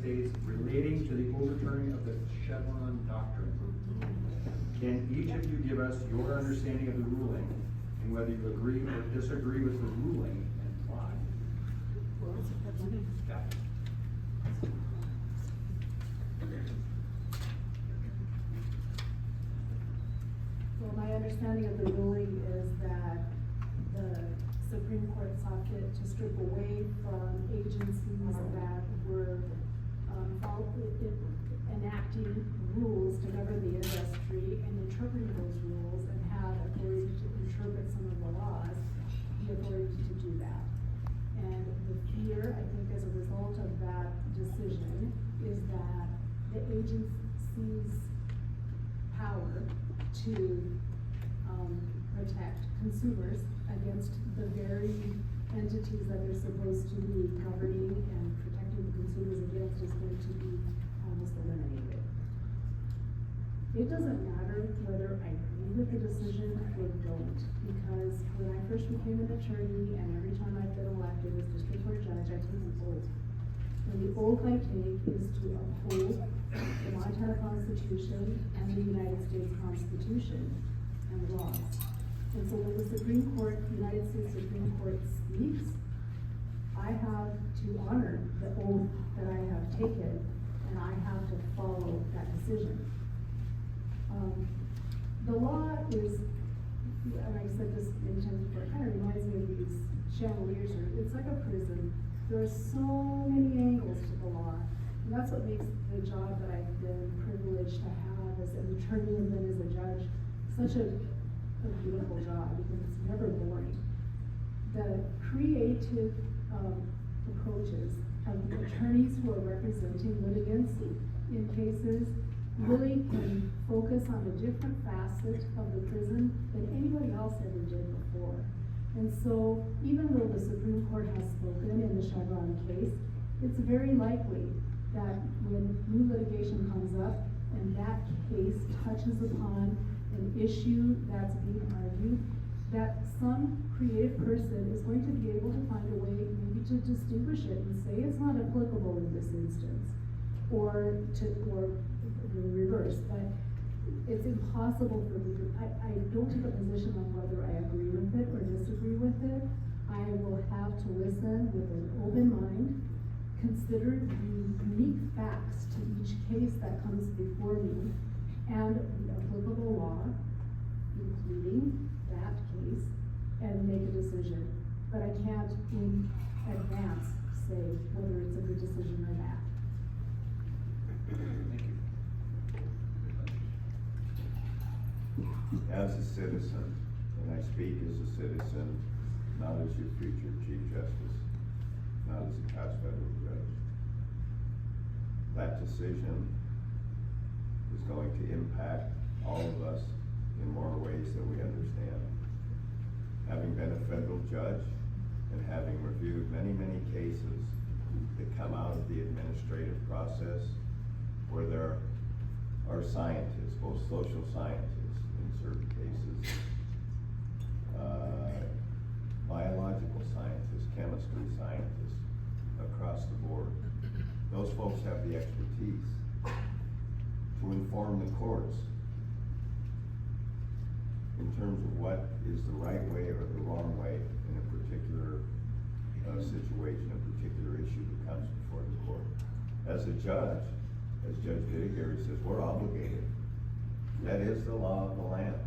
States relating to the overturning of the Chevron doctrine. Can each of you give us your understanding of the ruling and whether you agree or disagree with the ruling and why? Katherine. Well, my understanding of the ruling is that the Supreme Court sought to strip away from agencies that were enacting rules to govern the industry and interpreting those rules and had authority to interpret some of the laws, the authority to do that. And the fear, I think, as a result of that decision is that the agency's power to protect consumers against the very entities that they're supposed to be governing and protecting the consumers against is going to be almost eliminated. It doesn't matter whether I agree with the decision or don't, because when I first became an attorney and every time I've been elected as district court judge, I take an oath. And the oath I take is to uphold the Montana Constitution and the United States Constitution and the laws. And so when the United States Supreme Court speaks, I have to honor the oath that I have taken, and I have to follow that decision. The law is, and I said this many times before, it kind of reminds me of these chandeliers. It's like a prison. There are so many angles to the law, and that's what makes the job that I've been privileged to have as an attorney and then as a judge such a beautiful job, because it's never boring. The creative approaches of the attorneys who are representing litigants in cases really can focus on a different facet of the prison than anybody else ever did before. And so, even though the Supreme Court has spoken in the Chevron case, it's very likely that when new litigation comes up and that case touches upon an issue that's being argued, that some creative person is going to be able to find a way maybe to distinguish it and say it's not applicable in this instance, or the reverse. But it's impossible for me to, I don't take a position on whether I agree with it or disagree with it. I will have to listen with an open mind, consider the unique facts to each case that comes before me, and the applicable law, including that case, and make a decision. But I can't in advance say whether it's a good decision or bad. Thank you. As a citizen, and I speak as a citizen, not as your future Chief Justice, not as a past federal judge, that decision is going to impact all of us in more ways than we understand. Having been a federal judge and having reviewed many, many cases that come out of the administrative process where there are scientists, both social scientists in certain cases, biological scientists, chemistry scientists across the board. Those folks have the expertise to inform the courts in terms of what is the right way or the wrong way in a particular situation, a particular issue that comes before the court. As a judge, as Judge Bidegaray says, we're obligated. That is the law of the land.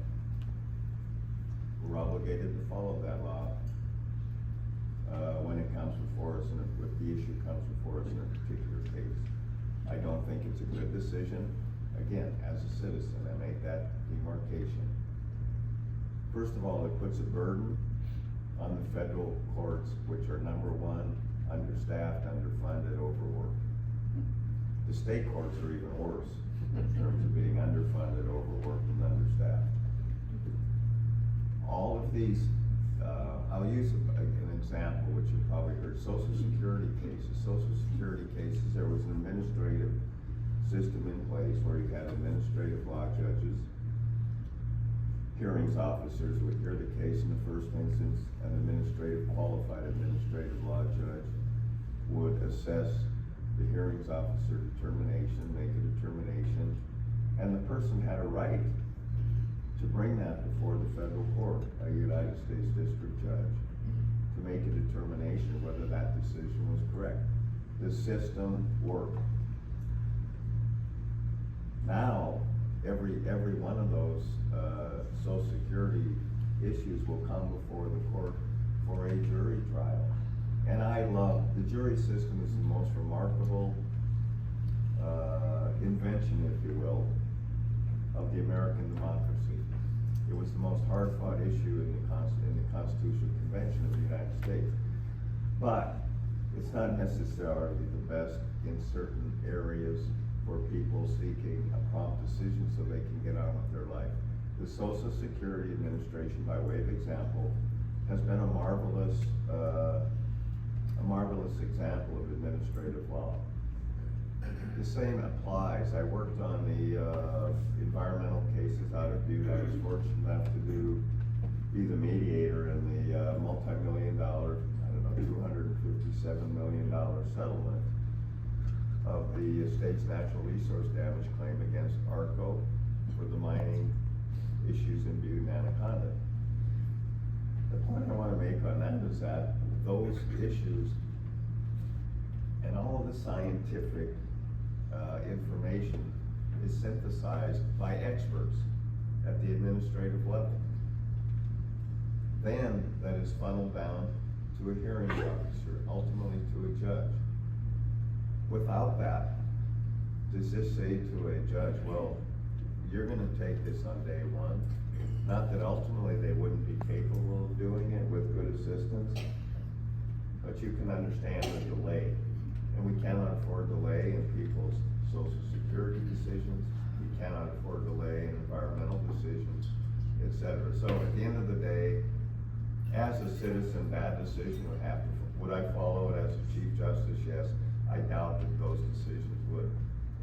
We're obligated to follow that law when it comes before us and if the issue comes before us in a particular case. I don't think it's a good decision. Again, as a citizen, I make that demarcation. First of all, it puts a burden on the federal courts, which are number one, understaffed, underfunded, overworked. The state courts are even worse in terms of being underfunded, overworked, and understaffed. All of these, I'll use an example which you've probably heard, Social Security cases. Social Security cases, there was an administrative system in place where you had administrative law judges, hearings officers would hear the case in the first instance, an qualified administrative law judge would assess the hearings officer make a determination, and the person had a right to bring that before the federal court, a United States District Judge, to make a determination whether that decision was correct. The system worked. Now, every one of those, Social Security issues will come before the court for a jury trial. And the jury system is the most remarkable, invention, if you will, of the American democracy. It was the most hard-fought issue in the Constitutional Convention of the United States. But it's not necessarily the best in certain areas for people seeking a prompt decision so they can get on with their life. The Social Security Administration, by way of example, has been a marvelous example of administrative law. The same applies. I worked on the environmental cases out of Butte. I was fortunate enough to be the mediator in the multi-million-dollar, $257 million settlement of the state's natural resource damage claim against ARCO for the mining issues in Butte and Anaconda. The point I want to make on that is that those issues and all of the scientific information is synthesized by experts at the administrative level. Then that is funneled down to a hearing officer, ultimately to a judge. Without that, does this say to a judge, well, you're gonna take this on day one? Not that ultimately they wouldn't be capable of doing it with good assistance, but you can understand the delay. And we cannot afford delay in people's Social Security decisions. We cannot afford delay in environmental decisions, etc. So at the end of the day, as a citizen, that decision would happen. Would I follow it as a Chief Justice? Yes. I doubt that those decisions would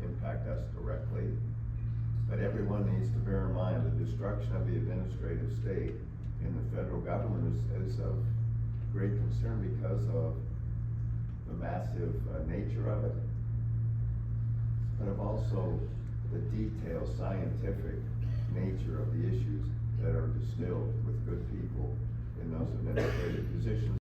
impact us directly. But everyone needs to bear in mind the destruction of the administrative state in the federal government is of great concern because of the massive nature of it, but of also the detailed scientific nature of the issues that are distilled with good people in those administrative positions